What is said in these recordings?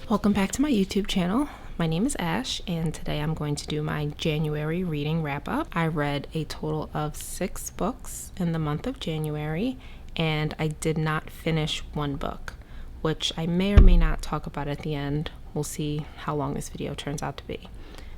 Welcome back to my YouTube channel. My name is Ash, and today I'm going to do my January reading wrap-up. I read a total of 6 books in the month of January, and I did not finish one book, which I may or may not talk about at the end. We'll see how long this video turns out to be.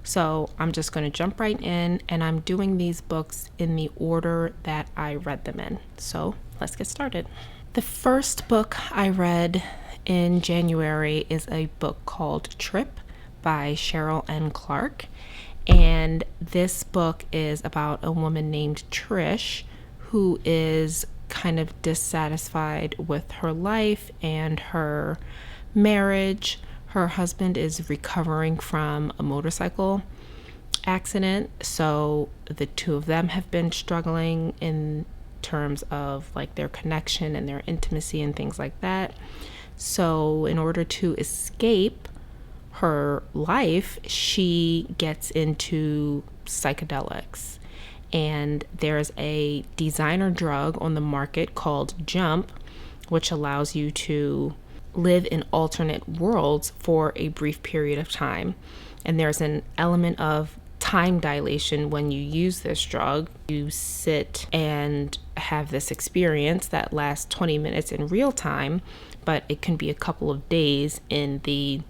So I'm just going to jump right in, and I'm doing these books in the order that I read them in. So let's get started. The first book I read in January is a book called Trip by Cheril and Clarke, and this book is about a woman named Trish who is kind of dissatisfied with her life and her marriage. Her husband is recovering from a motorcycle accident, so the two of them have been struggling in terms of like their connection and their intimacy and things like that. So in order to escape her life, she gets into psychedelics. And there's a designer drug on the market called Jump, which allows you to live in alternate worlds for a brief period of time. And there's an element of time dilation when you use this drug. You sit and have this experience that lasts 20 minutes in real time, but it can be a couple of days in the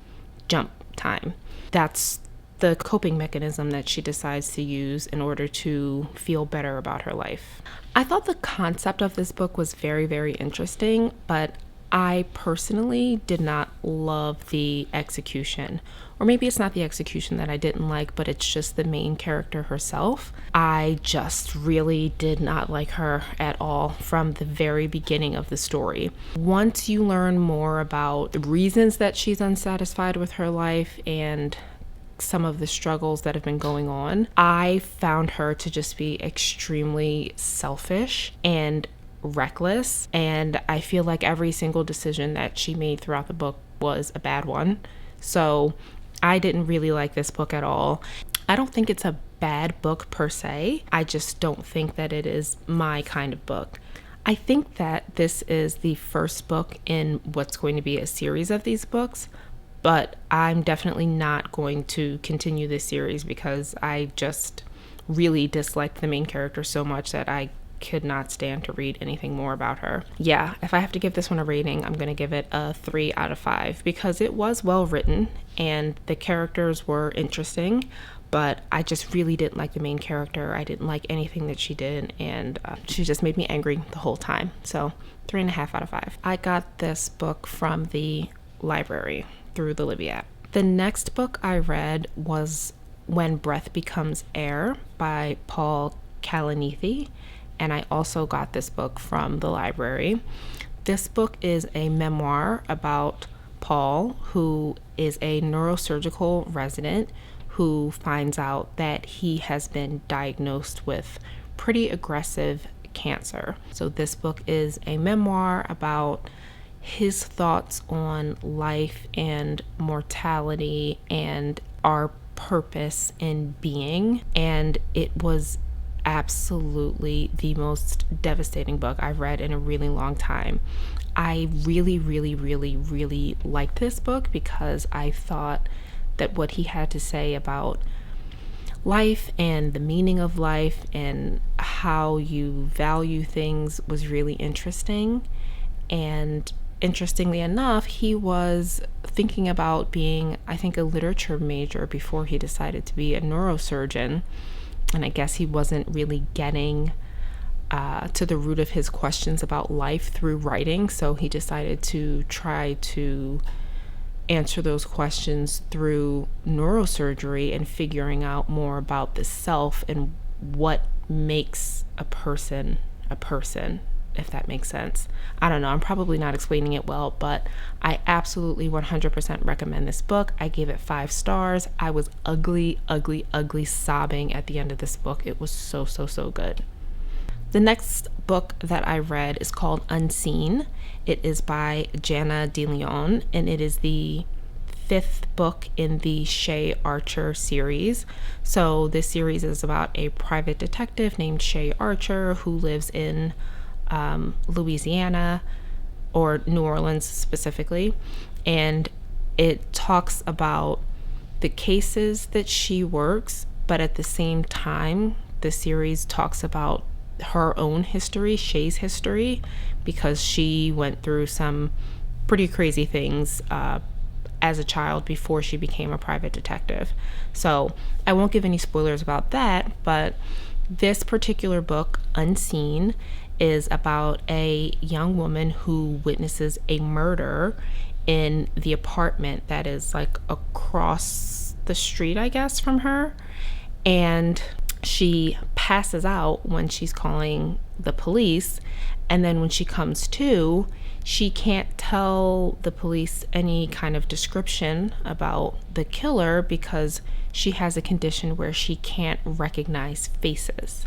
jump time. That's the coping mechanism that she decides to use in order to feel better about her life. I thought the concept of this book was very, very interesting, but I personally did not love the execution. Or maybe it's not the execution that I didn't like, but it's just the main character herself. I just really did not like her at all from the very beginning of the story. Once you learn more about the reasons that she's unsatisfied with her life and some of the struggles that have been going on, I found her to just be extremely selfish and reckless, and I feel like every single decision that she made throughout the book was a bad one. So I didn't really like this book at all. I don't think it's a bad book per se. I just don't think that it is my kind of book. I think that this is the first book in what's going to be a series of these books, but I'm definitely not going to continue this series because I just really disliked the main character so much that I could not stand to read anything more about her. Yeah, if I have to give this one a rating, I'm going to give it a 3 out of 5 because it was well written and the characters were interesting, but I just really didn't like the main character. I didn't like anything that she did, and she just made me angry the whole time. So 3.5 out of 5. I got this book from the library through the Libby app. The next book I read was When Breath Becomes Air by Kalanithi. And I also got this book from the library. This book is a memoir about Paul, who is a neurosurgical resident who finds out that he has been diagnosed with pretty aggressive cancer. So this book is a memoir about his thoughts on life and mortality and our purpose in being. And it was absolutely the most devastating book I've read in a really long time. I really liked this book because I thought that what he had to say about life and the meaning of life and how you value things was really interesting. And interestingly enough, he was thinking about being, I think, a literature major before he decided to be a neurosurgeon. And I guess he wasn't really getting to the root of his questions about life through writing. So he decided to try to answer those questions through neurosurgery and figuring out more about the self and what makes a person, if that makes sense. I don't know. I'm probably not explaining it well, but I absolutely 100% recommend this book. I gave it 5 stars. I was ugly sobbing at the end of this book. It was so good. The next book that I read is called Unseen. It is by Jana DeLeon, and it is the 5th book in the Shay Archer series. So this series is about a private detective named Shay Archer who lives in Louisiana, or New Orleans specifically, and it talks about the cases that she works, but at the same time, the series talks about her own history, Shay's history, because she went through some pretty crazy things as a child before she became a private detective. So I won't give any spoilers about that, but this particular book, Unseen, is about a young woman who witnesses a murder in the apartment that is like across the street, I guess, from her. And she passes out when she's calling the police. And then when she comes to, she can't tell the police any kind of description about the killer because she has a condition where she can't recognize faces.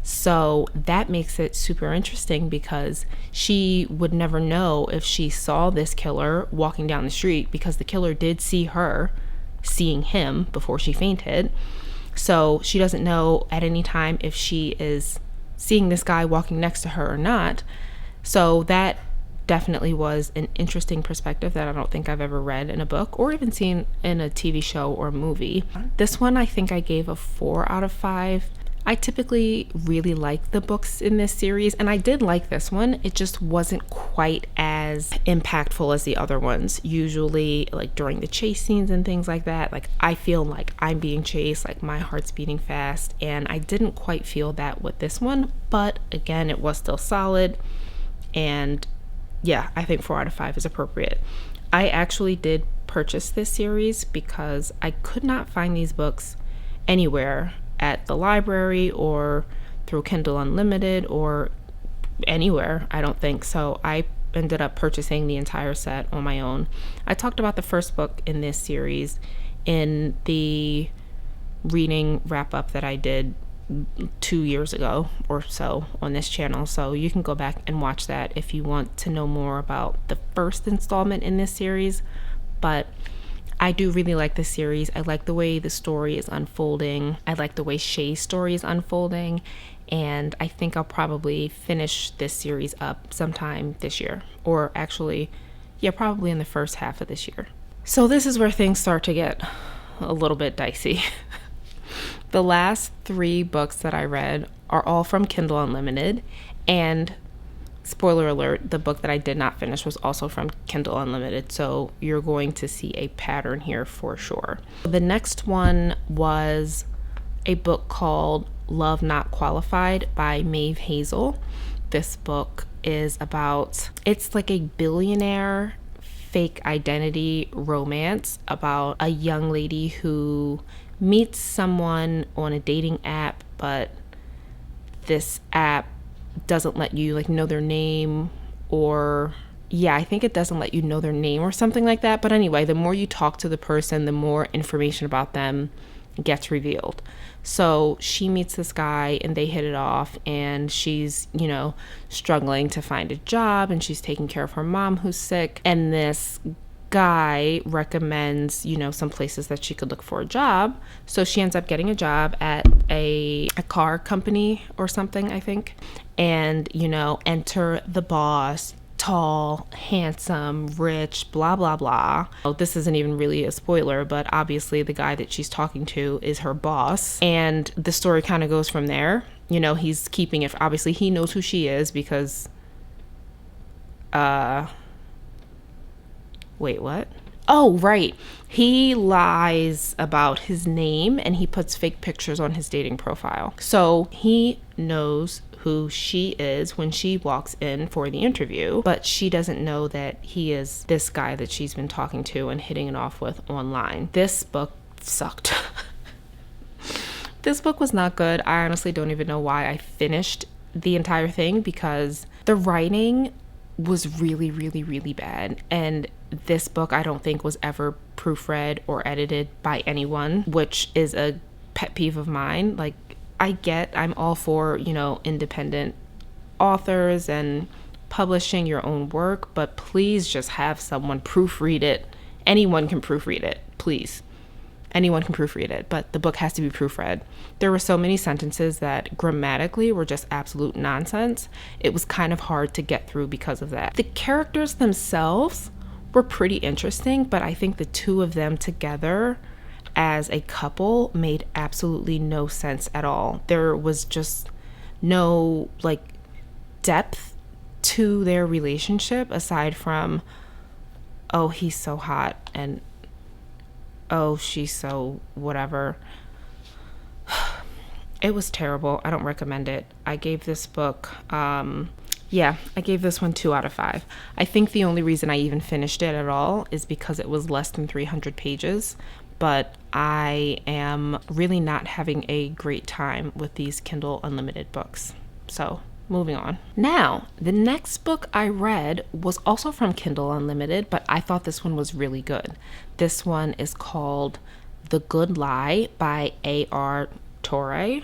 So that makes it super interesting because she would never know if she saw this killer walking down the street, because the killer did see her seeing him before she fainted. So she doesn't know at any time if she is seeing this guy walking next to her or not. So that definitely was an interesting perspective that I don't think I've ever read in a book or even seen in a TV show or movie. This one I think I gave a 4 out of 5. I typically really like the books in this series, and I did like this one. It just wasn't quite as impactful as the other ones. Usually, like during the chase scenes and things like that, like I feel like I'm being chased, like my heart's beating fast, and I didn't quite feel that with this one. But again, it was still solid, and yeah, I think 4 out of 5 is appropriate. I actually did purchase this series because I could not find these books anywhere at the library or through Kindle Unlimited or anywhere, I don't think. So I ended up purchasing the entire set on my own. I talked about the first book in this series in the reading wrap up that I did 2 years ago or so on this channel, so you can go back and watch that if you want to know more about the first installment in this series. But I do really like this series. I like the way the story is unfolding. I like the way Shay's story is unfolding, and I think I'll probably finish this series up sometime this year, or actually, yeah, probably in the first half of this year. So this is where things start to get a little bit dicey. The last 3 books that I read are all from Kindle Unlimited, and spoiler alert, the book that I did not finish was also from Kindle Unlimited, so you're going to see a pattern here for sure. The next one was a book called Love Not Qualified by Maeve Hazel. This book is about, it's like a billionaire fake identity romance about a young lady who meets someone on a dating app, but this app doesn't let you like know their name, or yeah, I think it doesn't let you know their name or something like that. But anyway, the more you talk to the person, the more information about them gets revealed. So she meets this guy and they hit it off, and she's, you know, struggling to find a job, and she's taking care of her mom who's sick, and this guy recommends, you know, some places that she could look for a job. So she ends up getting a job at a car company or something, I think. And, you know, enter the boss, tall, handsome, rich, blah, blah, blah. Oh, this isn't even really a spoiler, but obviously the guy that she's talking to is her boss. And the story kind of goes from there. You know, he's keeping it, obviously he knows who she is because, wait, what? Oh, right. He lies about his name and he puts fake pictures on his dating profile. So he knows who she is when she walks in for the interview, but she doesn't know that he is this guy that she's been talking to and hitting it off with online. This book sucked. This book was not good. I honestly don't even know why I finished the entire thing, because the writing was really, really, really bad. And this book I don't think was ever proofread or edited by anyone, which is a pet peeve of mine. Like, I'm all for, you know, independent authors and publishing your own work, but please just have someone proofread it. Anyone can proofread it, please. Anyone can proofread it, but the book has to be proofread. There were so many sentences that grammatically were just absolute nonsense. It was kind of hard to get through because of that. The characters themselves were pretty interesting, but I think the two of them together as a couple made absolutely no sense at all. There was just no like depth to their relationship aside from, oh, he's so hot, and oh, she's so whatever. It was terrible. I don't recommend it. I gave this book, I gave this one 2 out of 5. I think the only reason I even finished it at all is because it was less than 300 pages, but I am really not having a great time with these Kindle Unlimited books. So moving on. Now, the next book I read was also from Kindle Unlimited, but I thought this one was really good. This one is called The Good Lie by A.R. Torre.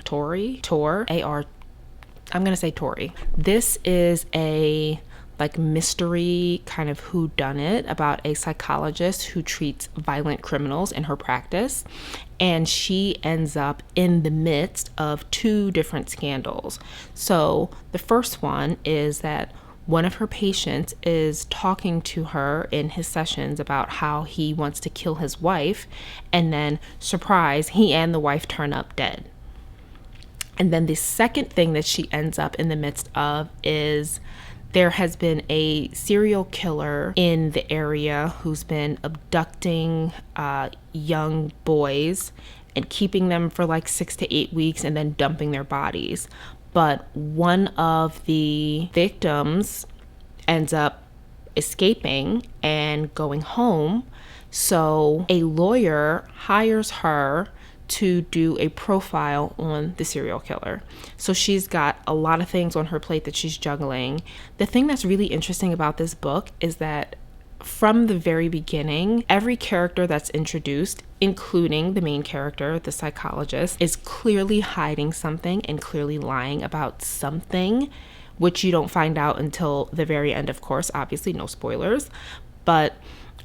I'm going to say Torre. This is a like mystery kind of whodunit about a psychologist who treats violent criminals in her practice. And she ends up in the midst of 2 different scandals. So the first one is that one of her patients is talking to her in his sessions about how he wants to kill his wife, and then, surprise, he and the wife turn up dead. And then the second thing that she ends up in the midst of is there has been a serial killer in the area who's been abducting young boys and keeping them for like 6 to 8 weeks and then dumping their bodies. But one of the victims ends up escaping and going home. So a lawyer hires her to do a profile on the serial killer. So she's got a lot of things on her plate that she's juggling. The thing that's really interesting about this book is that from the very beginning, every character that's introduced, including the main character, the psychologist, is clearly hiding something and clearly lying about something, which you don't find out until the very end, of course. Obviously, no spoilers. But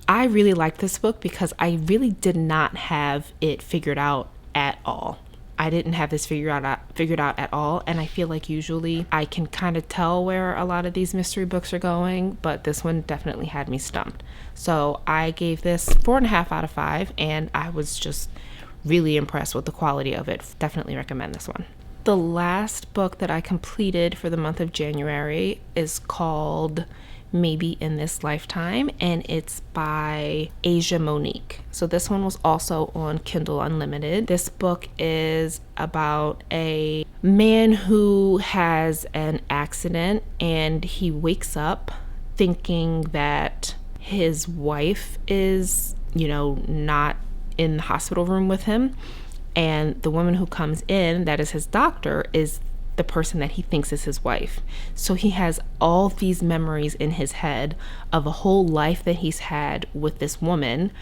I really like this book because I really did not have it figured out at all. I didn't have this figured out at all, and I feel like usually I can kind of tell where a lot of these mystery books are going, but this one definitely had me stumped. So I gave this 4.5 out of 5, and I was just really impressed with the quality of it. Definitely recommend this one. The last book that I completed for the month of January is called Maybe in This Lifetime, and it's by Monique. So this one was also on Kindle Unlimited. This book is about a man who has an accident and he wakes up thinking that his wife is, not in the hospital room with him, and the woman who comes in, that is his doctor, is the person that he thinks is his wife. So he has all these memories in his head of a whole life that he's had with this woman,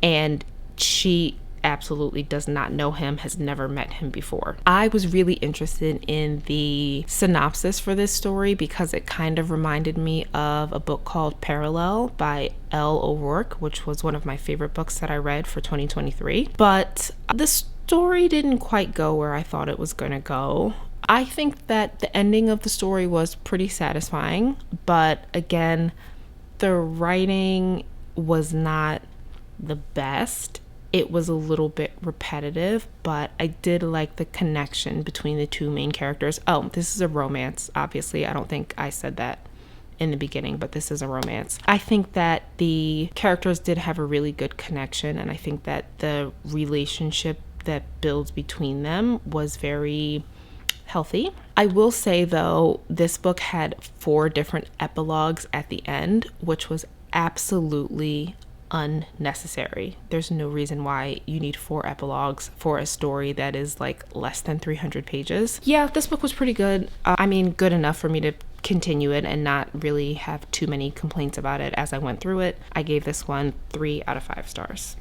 and she absolutely does not know him, has never met him before. I was really interested in the synopsis for this story because it kind of reminded me of a book called Parallel by L. O'Rourke, which was one of my favorite books that I read for 2023. But the story didn't quite go where I thought it was going to go. I think that the ending of the story was pretty satisfying, but again, the writing was not the best. It was a little bit repetitive, but I did like the connection between the 2 main characters. Oh, this is a romance, obviously. I don't think I said that in the beginning, but this is a romance. I think that the characters did have a really good connection, and I think that the relationship that builds between them was very healthy. I will say though, this book had 4 different epilogues at the end, which was absolutely unnecessary. There's no reason why you need 4 epilogues for a story that is like less than 300 pages. Yeah, this book was pretty good. Good enough for me to continue it and not really have too many complaints about it as I went through it. I gave this one 3 out of 5 stars.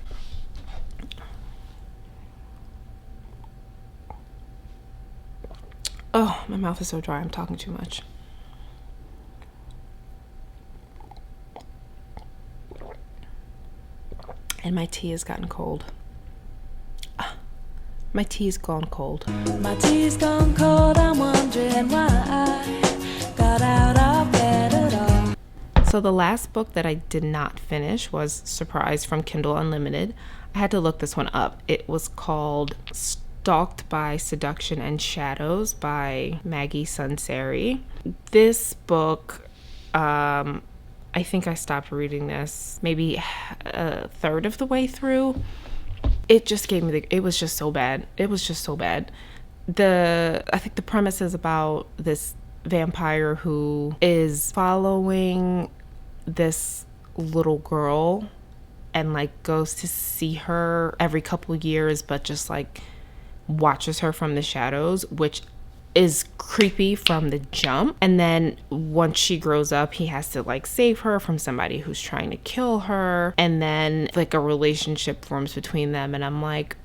Oh, my mouth is so dry. I'm talking too much. And my tea has gotten cold. My tea's gone cold. My tea's gone cold. I'm wondering why I got out of bed at all. So the last book that I did not finish was Surprise from Kindle Unlimited. I had to look this one up. It was called Stalked by Seduction and Shadows by Maggie Sunseri. This book, I think I stopped reading this maybe a third of the way through. It just gave me it was just so bad. It was just so bad. I think the premise is about this vampire who is following this little girl and like goes to see her every couple years, but just like watches her from the shadows, which is creepy from the jump. And then once she grows up, he has to like save her from somebody who's trying to kill her, and then like a relationship forms between them. And I'm like,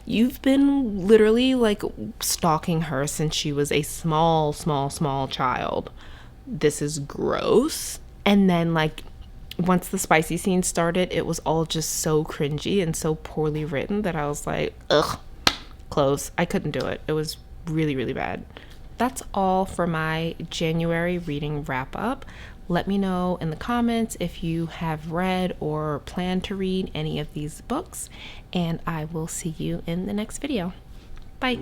you've been literally like stalking her since she was a small child. This is gross. And then like once the spicy scene started, it was all just so cringy and so poorly written that I was like, ugh, close. I couldn't do it. It was really, really bad. That's all for my January reading wrap up. Let me know in the comments if you have read or plan to read any of these books, and I will see you in the next video. Bye.